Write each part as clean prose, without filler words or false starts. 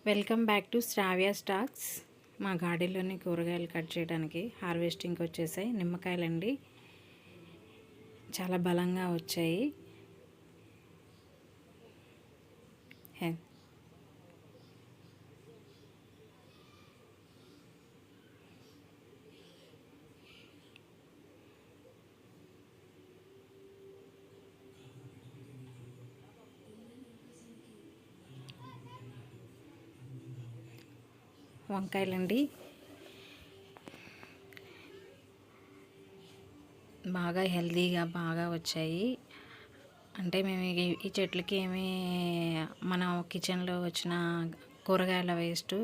Welcome back to Shravya stacks. మా గార్డెన్లోని కూరగాయలు కట్ చేయడానికి హార్వెస్టింగ్కి వచ్చేసాయి. నిమ్మకాయలండి, చాలా బలంగా వచ్చాయి. వంకాయలండి, బాగా హెల్తీగా బాగా వచ్చాయి. అంటే మేము ఈ చెట్లకి ఏమి మన కిచెన్లో వచ్చిన కూరగాయల వేస్ట్,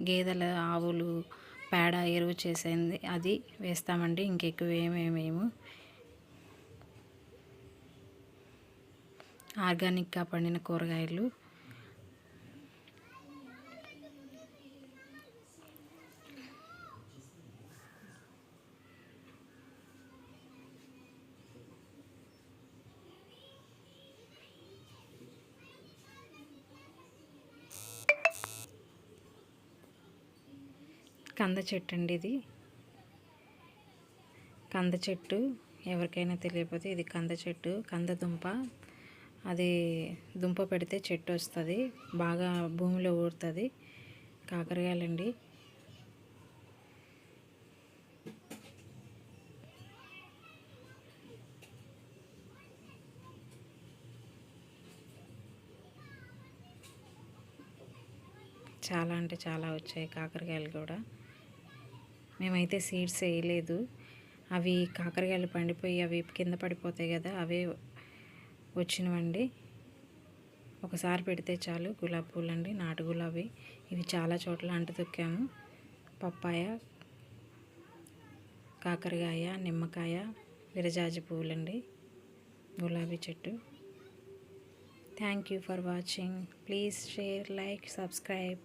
గేదెల ఆవులు పేడ ఎరువు చేసేది అది వేస్తామండి. ఇంకెక్కువ ఏమేమేము ఆర్గానిక్గా పండిన కూరగాయలు. కంద చెట్టు అండి, ఇది కంద చెట్టు. ఎవరికైనా తెలియకపోతే ఇది కంద చెట్టు, కంద దుంప. అది దుంప పెడితే చెట్టు వస్తుంది, బాగా భూమిలో ఊరుతుంది. కాకరకాయలండి, చాలా అంటే చాలా వచ్చాయి కాకరకాయలు కూడా. మేమైతే సీడ్స్ వేయలేదు, అవి కాకరకాయలు పండిపోయి అవి కింద పడిపోతాయి కదా, అవే వచ్చినవండి. ఒకసారి పెడితే చాలు. గులాబీ పూలు అండి, నాటు గులాబీ. ఇవి చాలా చోట్ల అంటు తొక్కాము. పప్పాయ, కాకరకాయ, నిమ్మకాయ, విరజాజి పువ్వులండి, గులాబీ చెట్టు. Thank you for watching. Please share, like, subscribe.